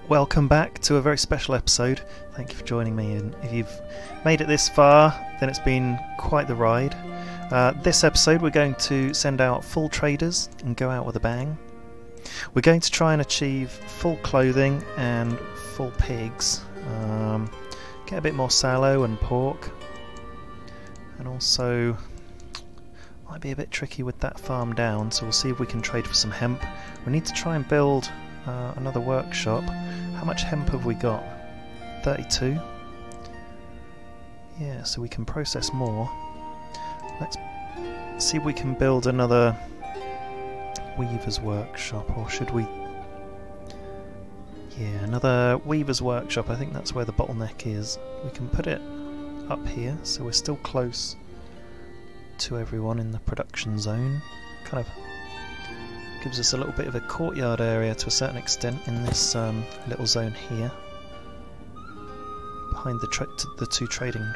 Welcome back to a very special episode. Thank you for joining me, and if you've made it this far then it's been quite the ride. This episode we're going to send out full traders and go out with a bang. We're going to try and achieve full clothing and full pigs, get a bit more sallow and pork, and also might be a bit tricky with that farm down, so we'll see if we can trade for some hemp. We need to try and build another workshop. How much hemp have we got? 32. Yeah, so we can process more. Let's see if we can build another weaver's workshop, or should we... Yeah, another weaver's workshop. I think that's where the bottleneck is. We can put it up here, so we're still close to everyone in the production zone. Kind of gives us a little bit of a courtyard area to a certain extent in this little zone here, behind the two trading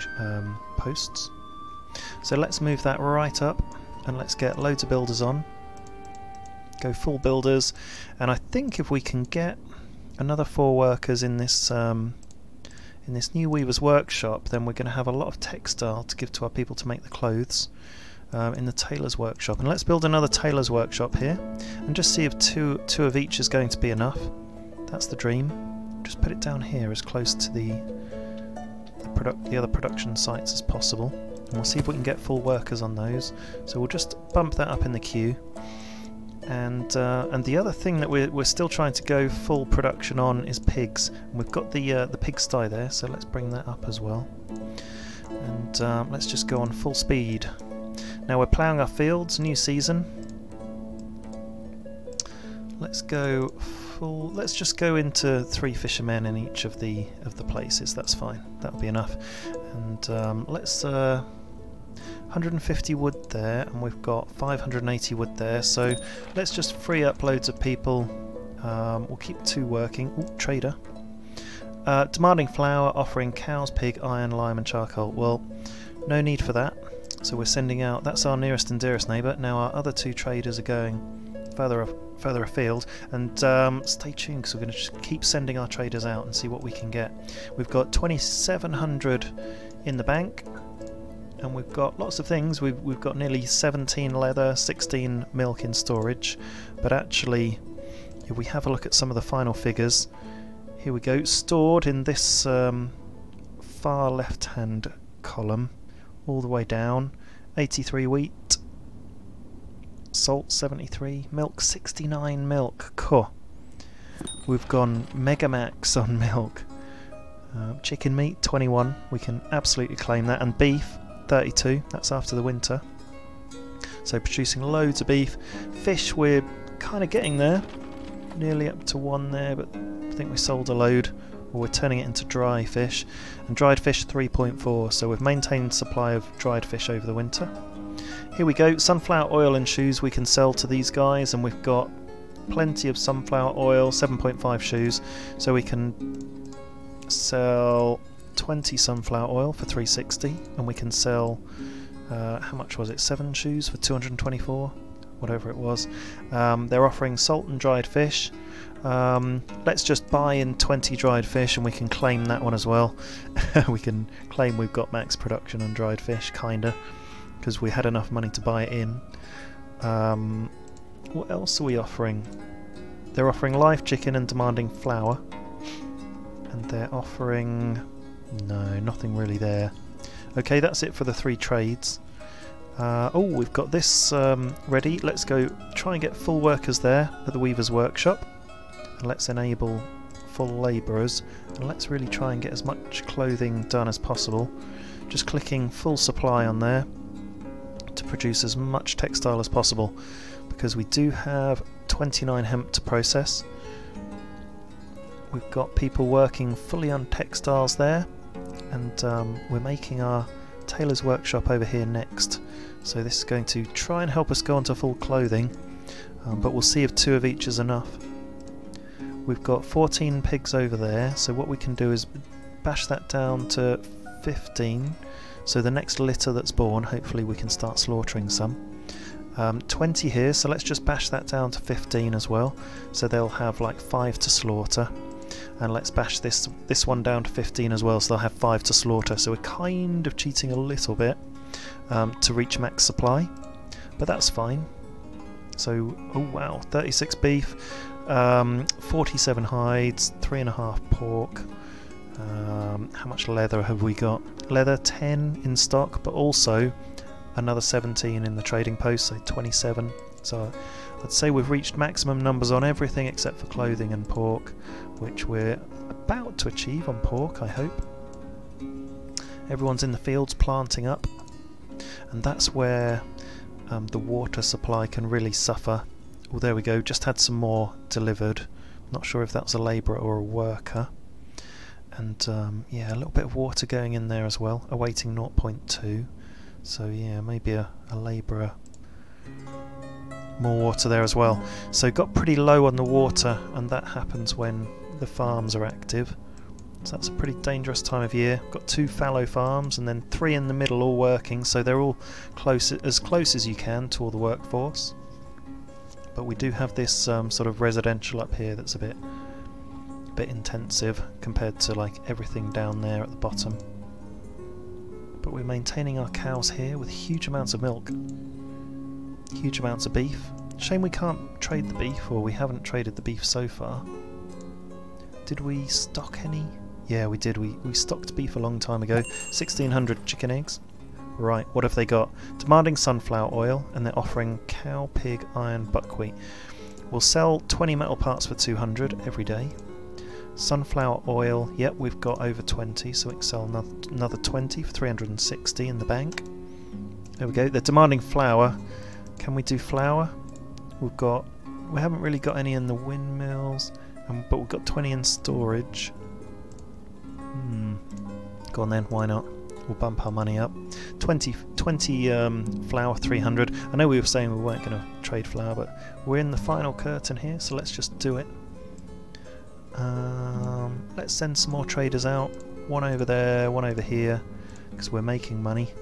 posts. So let's move that right up and let's get loads of builders on. Go full builders, and I think if we can get another 4 workers in this new weaver's workshop, then we're going to have a lot of textile to give to our people to make the clothes. In the tailor's workshop, and let's build another tailor's workshop here and just see if two of each is going to be enough. That's the dream. Just put it down here as close to the other production sites as possible, and we'll see if we can get full workers on those. So we'll just bump that up in the queue, and the other thing that we're still trying to go full production on is pigs, and we've got the pigsty there, so let's bring that up as well, and let's just go on full speed. Now we're ploughing our fields, new season. Let's go full. Let's just go into 3 fishermen in each of the places. That's fine. That'll be enough. And let's 150 wood there, and we've got 580 wood there. So let's just free up loads of people. We'll keep 2 working. Ooh, trader. Demanding flour, offering cows, pig, iron, lime, and charcoal. Well, no need for that. So we're sending out, that's our nearest and dearest neighbour. Now our other 2 traders are going further afield, and stay tuned because we're going to just keep sending our traders out and see what we can get. We've got 2,700 in the bank, and we've got lots of things. We've got nearly 17 leather, 16 milk in storage, but actually if we have a look at some of the final figures, here we go, stored in this far left hand column all the way down. 83 wheat, salt 73, milk 69 milk. Cool. We've gone mega max on milk. Chicken meat 21, we can absolutely claim that, and beef 32, that's after the winter. So producing loads of beef. Fish, we're kind of getting there, nearly up to 1 there, but I think we sold a load. We're turning it into dry fish, and dried fish 3.4, so we've maintained supply of dried fish over the winter. Here we go, sunflower oil and shoes we can sell to these guys, and we've got plenty of sunflower oil, 7.5 shoes, so we can sell 20 sunflower oil for 360, and we can sell, how much was it, 7 shoes for 224, whatever it was. They're offering salt and dried fish. Let's just buy in 20 dried fish and we can claim that one as well. We can claim we've got max production on dried fish, kinda, because we had enough money to buy it in. What else are we offering? They're offering live chicken and demanding flour, and they're offering... no, nothing really there. Okay, that's it for the 3 trades. Oh, we've got this ready. Let's go try and get full workers there at the weaver's workshop. And let's enable full labourers, and let's really try and get as much clothing done as possible. Just clicking full supply on there to produce as much textile as possible, because we do have 29 hemp to process. We've got people working fully on textiles there, and we're making our tailor's workshop over here next. So this is going to try and help us go onto full clothing, but we'll see if 2 of each is enough. We've got 14 pigs over there, so what we can do is bash that down to 15, so the next litter that's born, hopefully we can start slaughtering some. 20 here, so let's just bash that down to 15 as well, so they'll have like 5 to slaughter. and let's bash this one down to 15 as well, so they'll have 5 to slaughter. So we're kind of cheating a little bit to reach max supply, but that's fine. So, oh wow, 36 beef, 47 hides, 3.5 pork. How much leather have we got? Leather 10 in stock, but also another 17 in the trading post, so 27. So I'd say we've reached maximum numbers on everything except for clothing and pork, which we're about to achieve on pork, I hope. Everyone's in the fields planting up, and that's where the water supply can really suffer. Oh, there we go, just had some more delivered. Not sure if that was a labourer or a worker. And yeah, a little bit of water going in there as well, awaiting 0.2. So yeah, maybe a labourer. More water there as well. So got pretty low on the water, and that happens when the farms are active. So that's a pretty dangerous time of year. Got 2 fallow farms and then 3 in the middle all working, so they're all as close as you can to all the workforce. But we do have this sort of residential up here that's a bit intensive compared to like everything down there at the bottom. But we're maintaining our cows here with huge amounts of milk, huge amounts of beef. Shame we can't trade the beef, or we haven't traded the beef so far. Did we stock any? Yeah, we did. We stocked beef a long time ago. 1,600 chicken eggs. Right, what have they got? Demanding sunflower oil, and they're offering cow, pig, iron, buckwheat. We'll sell 20 metal parts for 200 every day. Sunflower oil, yep, we've got over 20, so we can sell another 20 for 360 in the bank. There we go. They're demanding flour. Can we do flour? We haven't really got any in the windmills, but we've got 20 in storage. Go on then, why not? We'll bump our money up. 20 flour, 300. I know we were saying we weren't going to trade flour, but we're in the final curtain here, so let's just do it. Let's send some more traders out. One over there, one over here, because we're making money.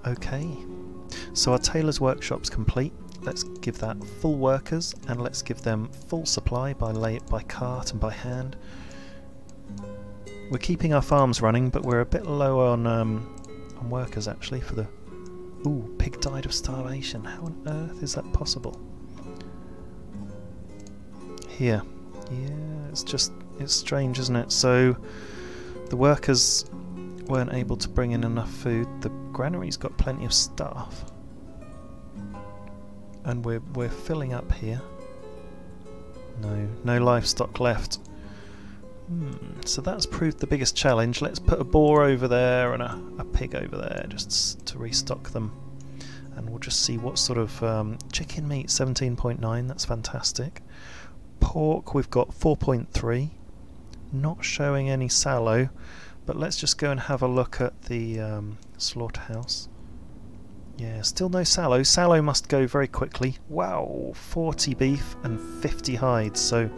Okay, so our tailor's workshop's complete. Let's give that full workers, and let's give them full supply by cart and by hand. We're keeping our farms running, but we're a bit low on workers actually for the... Ooh, pig died of starvation. How on earth is that possible? Here. Yeah, it's strange, isn't it? So the workers weren't able to bring in enough food. The granary's got plenty of stuff, and we're filling up here. No livestock left. So that's proved the biggest challenge. Let's put a boar over there and a pig over there just to restock them, and we'll just see what sort of chicken meat. 17.9, that's fantastic. Pork, we've got 4.3, not showing any sallow, but let's just go and have a look at the slaughterhouse. Yeah, still no sallow. Sallow must go very quickly. Wow, 40 beef and 50 hides, so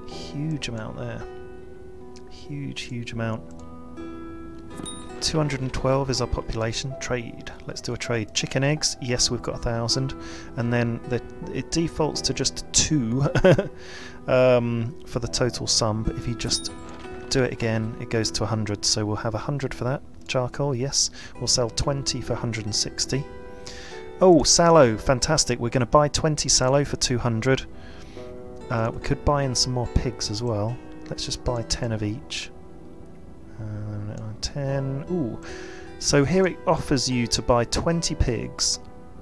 huge amount there. Huge amount. 212 is our population. Trade. Let's do a trade. Chicken eggs. Yes, we've got 1,000, and then it defaults to just 2 for the total sum. But if you just do it again, it goes to 100. So we'll have 100 for that. Charcoal. Yes, we'll sell 20 for 160. Oh, sallow. Fantastic. We're going to buy 20 sallow for 200. We could buy in some more pigs as well. Let's just buy 10 of each. 10. Ooh. So here it offers you to buy 20 pigs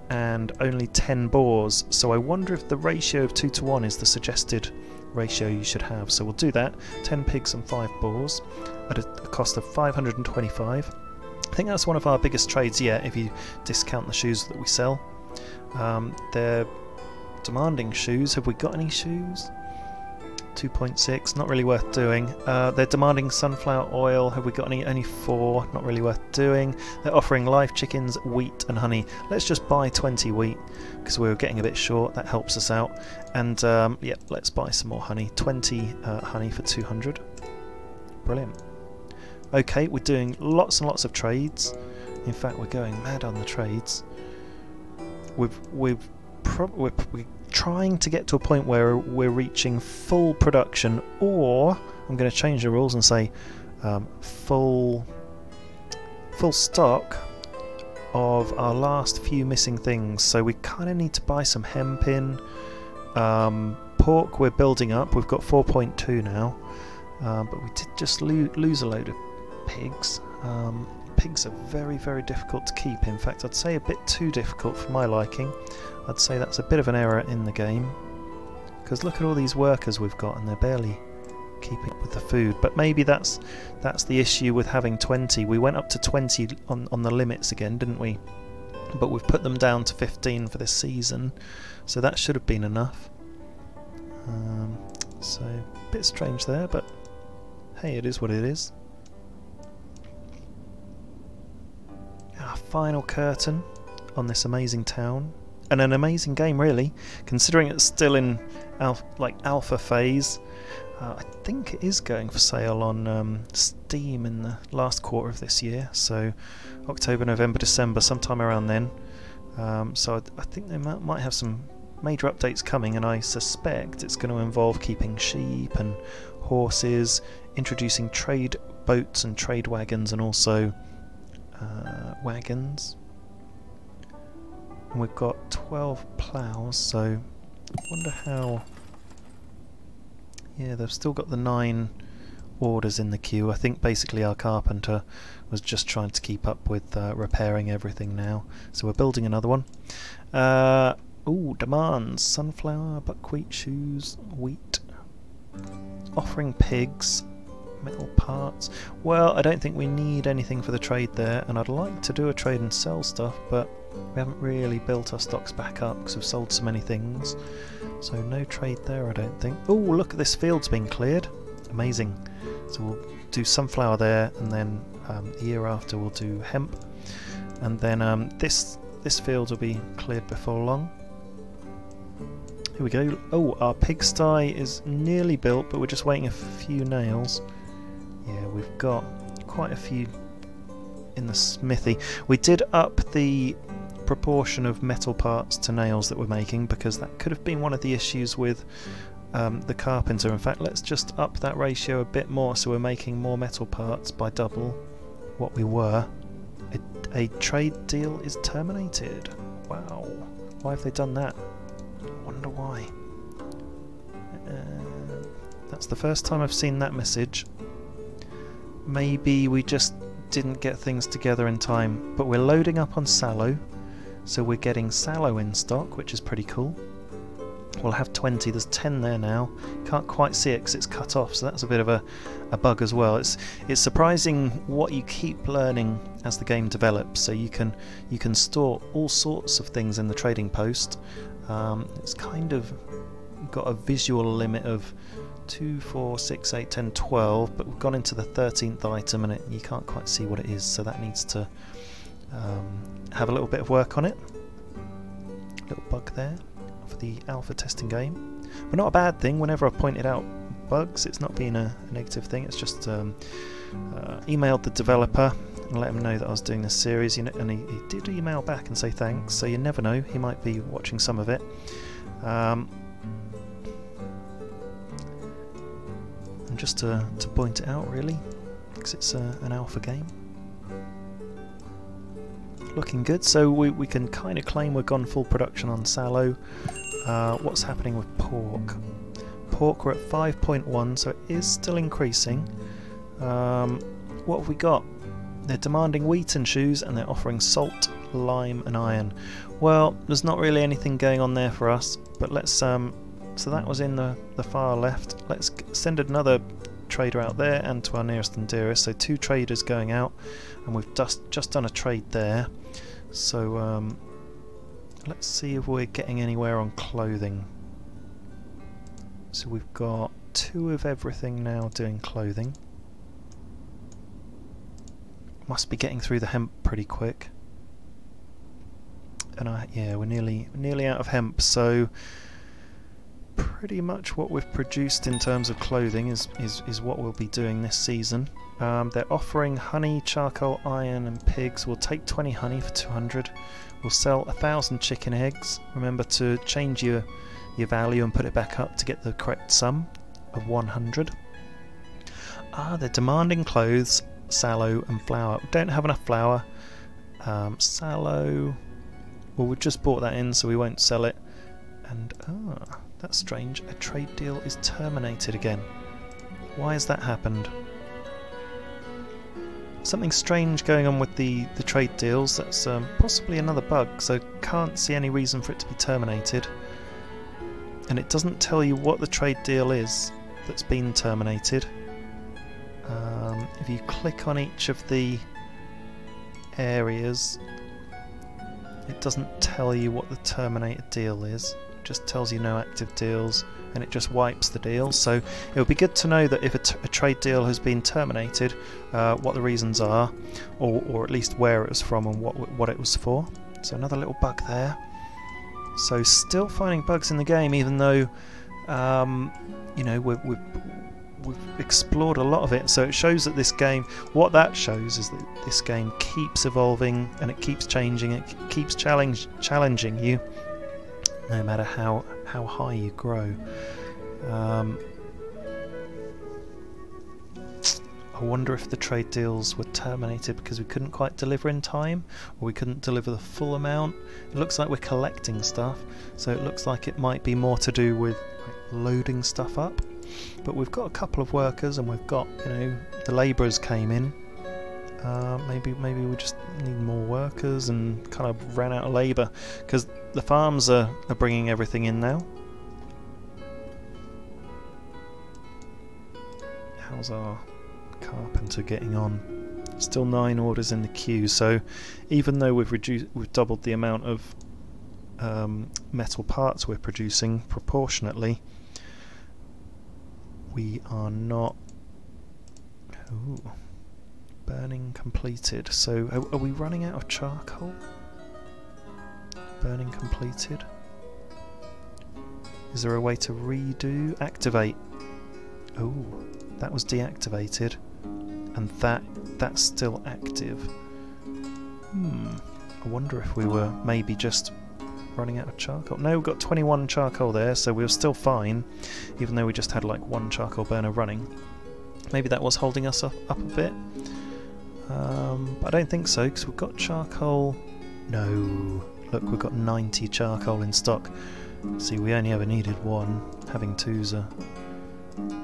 and only 10 boars. So I wonder if the ratio of 2 to 1 is the suggested ratio you should have. So we'll do that. 10 pigs and 5 boars at a cost of 525. I think that's one of our biggest trades yet, if you discount the shoes that we sell. They're demanding shoes. Have we got any shoes? 2.6, not really worth doing. They're demanding sunflower oil. Have we got any? Only 4, not really worth doing. They're offering live chickens, wheat and honey. Let's just buy 20 wheat because we were getting a bit short. That helps us out. And yeah, let's buy some more honey. 20 honey for 200. Brilliant. Okay, we're doing lots and lots of trades. In fact, we're going mad on the trades. We're trying to get to a point where we're reaching full production, or I'm going to change the rules and say full stock of our last few missing things. So we kind of need to buy some hemp in. Pork we're building up, we've got 4.2 now, but we did just lose a load of pigs. Pigs are very, very difficult to keep. In fact, I'd say a bit too difficult for my liking. I'd say that's a bit of an error in the game, because look at all these workers we've got and they're barely keeping up with the food. But maybe that's the issue with having 20. We went up to 20 on the limits again, didn't we? But we've put them down to 15 for this season, so that should have been enough. So a bit strange there, but hey, it is what it is. Our final curtain on this amazing town, and an amazing game really, considering it's still in alpha phase. I think it is going for sale on Steam in the last quarter of this year, so October, November, December, sometime around then. So I think they might have some major updates coming, and I suspect it's going to involve keeping sheep and horses, introducing trade boats and trade wagons, and also wagons. And we've got 12 ploughs, so I wonder how... Yeah, they've still got the 9 orders in the queue. I think basically our carpenter was just trying to keep up with repairing everything now. So we're building another one. Ooh, demands: sunflower, buckwheat, shoes, wheat. Offering pigs, metal parts. Well, I don't think we need anything for the trade there, and I'd like to do a trade and sell stuff, but we haven't really built our stocks back up because we've sold so many things. So no trade there, I don't think. Oh, look at this field's been cleared. Amazing. So we'll do sunflower there, and then the year after we'll do hemp, and then this field will be cleared before long. Here we go. Oh, our pigsty is nearly built, but we're just waiting a few nails. Yeah, we've got quite a few in the smithy. We did up the proportion of metal parts to nails that we're making, because that could have been one of the issues with the carpenter. In fact, let's just up that ratio a bit more, so we're making more metal parts by double what we were. A trade deal is terminated. Wow. Why have they done that? I wonder why. That's the first time I've seen that message. Maybe we just didn't get things together in time, but we're loading up on sallow, so we're getting sallow in stock, which is pretty cool. We'll have 20, there's 10 there now. Can't quite see it because it's cut off, so that's a bit of a bug as well. It's surprising what you keep learning as the game develops. So you can store all sorts of things in the trading post. It's kind of got a visual limit of 2, 4, 6, 8, 10, 12, but we've gone into the 13th item and you can't quite see what it is, so that needs to have a little bit of work on it. Little bug there for the alpha testing game, but not a bad thing. Whenever I've pointed out bugs, it's not been a negative thing. It's just emailed the developer and let him know that I was doing this series, and he did email back and say thanks, so you never know, he might be watching some of it. And just to point it out really, because it's an alpha game. Looking good, so we can kind of claim we've gone full production on sallow. What's happening with pork? Pork, we're at 5.1, so it is still increasing. What have we got? They're demanding wheat and shoes, and they're offering salt, lime and iron. Well, there's not really anything going on there for us, but let's so that was in the far left. Let's send another trader out there and to our nearest and dearest, so 2 traders going out, and we've just done a trade there. So let's see if we're getting anywhere on clothing. So we've got 2 of everything now doing clothing. Must be getting through the hemp pretty quick. And yeah, we're nearly out of hemp, so pretty much what we've produced in terms of clothing is what we'll be doing this season. They're offering honey, charcoal, iron and pigs. We'll take 20 honey for 200. We'll sell 1,000 chicken eggs. Remember to change your your value and put it back up to get the correct sum of 100. Ah, they're demanding clothes, sallow and flour. We don't have enough flour. Sallow, well, we've just bought that in, so we won't sell it. And that's strange, a trade deal is terminated again. Why has that happened? Something strange going on with the trade deals. That's possibly another bug, so can't see any reason for it to be terminated. And it doesn't tell you what the trade deal is that's been terminated. If you click on each of the areas, it doesn't tell you what the terminated deal is. It just tells you no active deals, and it just wipes the deal. So it would be good to know that if a trade deal has been terminated, what the reasons are, or at least where it was from and what it was for. So another little bug there. So still finding bugs in the game, even though you know, we've explored a lot of it. So it shows that this game, what that shows is that this game keeps evolving and it keeps changing. It keeps challenging you, no matter how high you grow. I wonder if the trade deals were terminated because we couldn't quite deliver in time, or we couldn't deliver the full amount. It looks like we're collecting stuff, so it looks like it might be more to do with loading stuff up. But we've got a couple of workers, and we've got, you know, the labourers came in. Maybe we just need more workers and kind of ran out of labour, because the farms are bringing everything in now. How's our carpenter getting on? Still 9 orders in the queue, so even though we've doubled the amount of metal parts we're producing proportionately, we are not... Ooh. Burning completed. So are we running out of charcoal? Burning completed. Is there a way to redo? Activate. Oh, that was deactivated, and that's still active. I wonder if we were maybe just running out of charcoal. No, we've got 21 charcoal there, so we were still fine, even though we just had like 1 charcoal burner running. Maybe that was holding us up a bit. But I don't think so, because we've got charcoal. No, look, we've got 90 charcoal in stock. See, we only ever needed 1. Having 2's a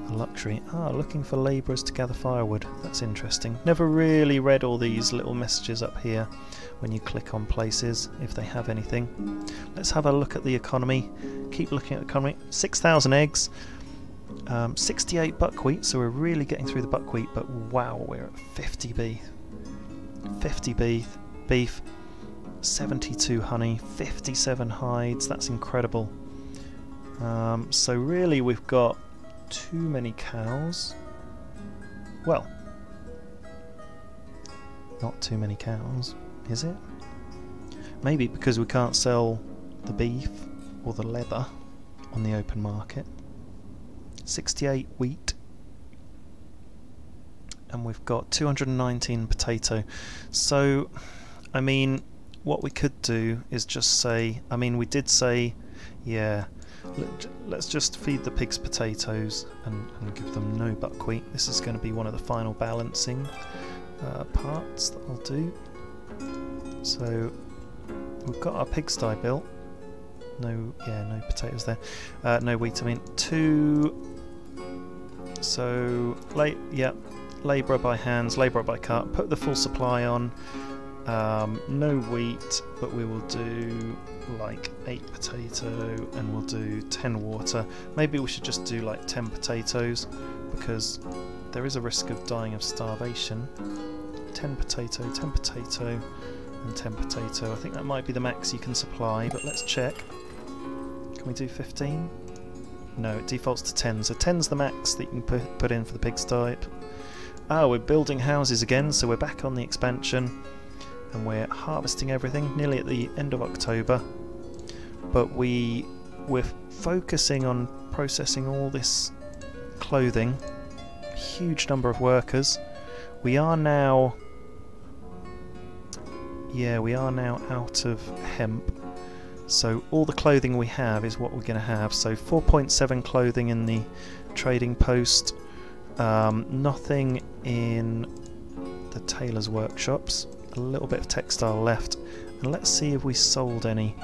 luxury. Looking for labourers to gather firewood. That's interesting. Never really read all these little messages up here when you click on places, if they have anything. Let's have a look at the economy. Keep looking at the economy. 6,000 eggs. 68 buckwheat, so we're really getting through the buckwheat, but wow, we're at 50 beef. 50 beef, 72 honey, 57 hides. That's incredible. So really we've got too many cows. Well, not too many cows, is it? Maybe because we can't sell the beef or the leather on the open market. 68 wheat, and we've got 219 potato. So, I mean, what we could do is just say, I mean, we did say, yeah, let's just feed the pigs potatoes and give them no buckwheat. This is going to be one of the final balancing parts that I'll do. So, we've got our pigsty built. No potatoes there. No wheat, I mean, 2... So, labourer by hands, labourer by cart. Put the full supply on. No wheat, but we will do like 8 potato, and we'll do 10 water. Maybe we should just do like 10 potatoes, because there is a risk of dying of starvation. 10 potato, 10 potato, and 10 potato. I think that might be the max you can supply, but let's check. Can we do 15? No, it defaults to 10, so 10's the max that you can put in for the pigsty. We're building houses again, so we're back on the expansion, and we're harvesting everything, nearly at the end of October. But we're focusing on processing all this clothing. Huge number of workers. We are now out of hemp. So all the clothing we have is what we're going to have. So 4.7 clothing in the trading post, nothing in the tailor's workshops, a little bit of textile left, and let's see if we sold any.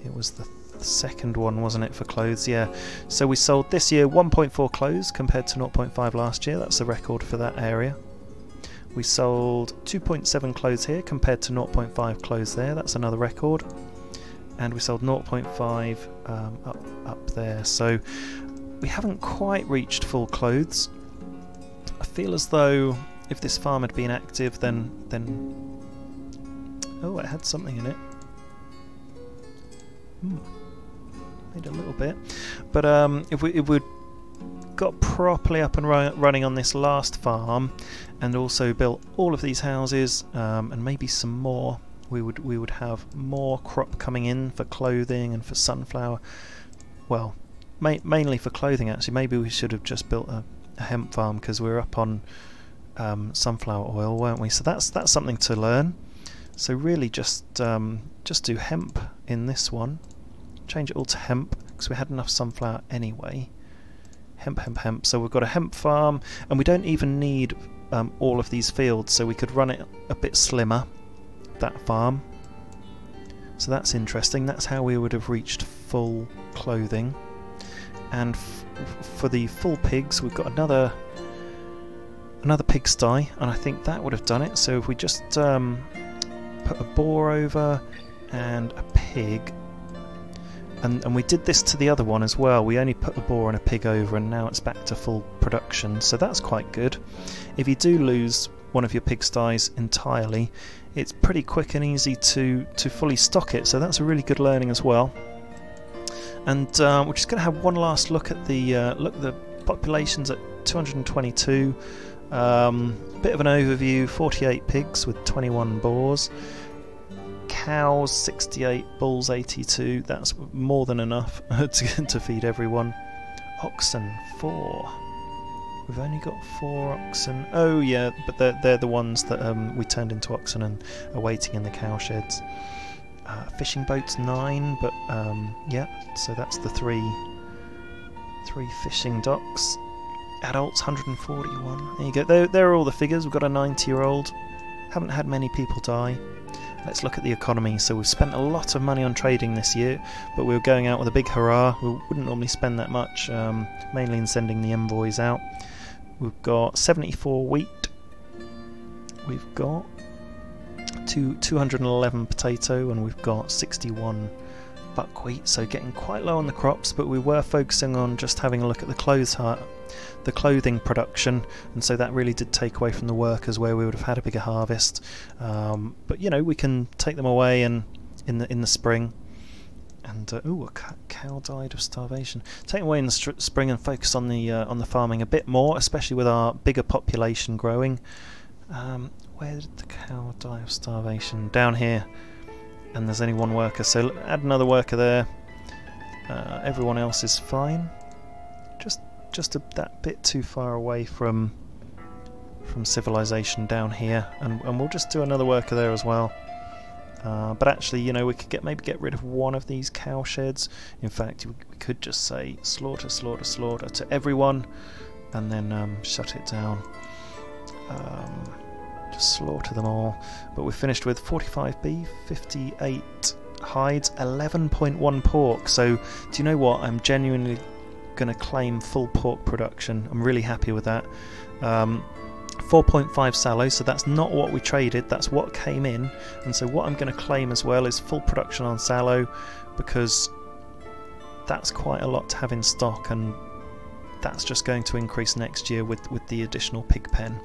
It was the second one, wasn't it, for clothes? Yeah. So we sold this year 1.4 clothes compared to 0.5 last year. That's the record for that area. We sold 2.7 clothes here compared to 0.5 clothes there. That's another record. And we sold 0.5 up there. So we haven't quite reached full clothes. I feel as though if this farm had been active, then oh, it had something in it. Made a little bit, but if we'd got properly up and running on this last farm, and also built all of these houses, and maybe some more, we would have more crop coming in for clothing and for sunflower. Well, mainly for clothing actually. Maybe we should have just built a hemp farm, because we're up on sunflower oil, weren't we? So that's something to learn. So really just do hemp in this one. Change it all to hemp, because we had enough sunflower anyway. Hemp. So we've got a hemp farm, and we don't even need all of these fields, so we could run it a bit slimmer, that farm. So that's interesting. That's how we would have reached full clothing. And for the full pigs, we've got another pigsty, and I think that would have done it. So if we just put a boar over and a pig, and we did this to the other one as well. We only put a boar and a pig over, and now it's back to full production, so that's quite good. If you do lose one of your pigsties entirely, it's pretty quick and easy to fully stock it, so that's a really good learning as well. And we're just going to have one last look at the populations at 222. Bit of an overview: 48 pigs with 21 boars. Cows 68, bulls 82. That's more than enough to feed everyone. Oxen 4. We've only got 4 oxen. Oh yeah, but they're the ones that we turned into oxen and are waiting in the cow sheds. Fishing boats 9, but yeah, so that's the three fishing docks. Adults 141. There you go. There are all the figures. We've got a 90-year-old. Haven't had many people die. Let's look at the economy. So we've spent a lot of money on trading this year, but we were going out with a big hurrah. We wouldn't normally spend that much, mainly in sending the envoys out. We've got 74 wheat. We've got 211 potato, and we've got 61 buckwheat. So getting quite low on the crops, but we were focusing on just having a look at the clothing production, and so that really did take away from the workers, where we would have had a bigger harvest. But you know, we can take them away in the spring. And ooh, a cow died of starvation. Take them away in the spring and focus on the farming a bit more, especially with our bigger population growing. Where did the cow die of starvation? Down here, and there's only one worker, so add another worker there. Everyone else is fine. Just that bit too far away from civilization down here, and we'll just do another worker there as well. But actually, you know, we could maybe get rid of one of these cow sheds. In fact, we could just say slaughter to everyone, and then shut it down. Just slaughter them all. But we've finished with 45 beef, 58 hides, 11.1 pork. So do you know what? I'm genuinely going to claim full pork production. I'm really happy with that. 4.5 sallow, so that's not what we traded, that's what came in. And so what I'm going to claim as well is full production on sallow, because that's quite a lot to have in stock, and that's just going to increase next year with the additional pig pen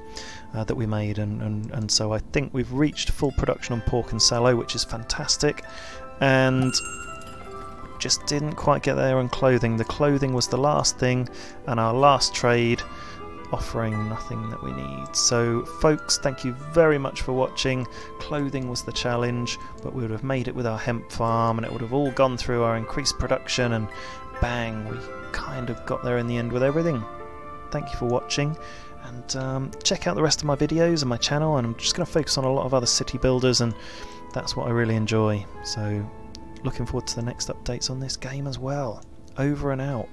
that we made, and so I think we've reached full production on pork and sallow, which is fantastic. And just didn't quite get there on clothing. The clothing was the last thing, and our last trade offering nothing that we need. So folks, thank you very much for watching. Clothing was the challenge, but we would have made it with our hemp farm, and it would have all gone through our increased production, and bang, we kind of got there in the end with everything. thank you for watching, and check out the rest of my videos and my channel, and I'm just going to focus on a lot of other city builders, and that's what I really enjoy. So looking forward to the next updates on this game as well. Over and out.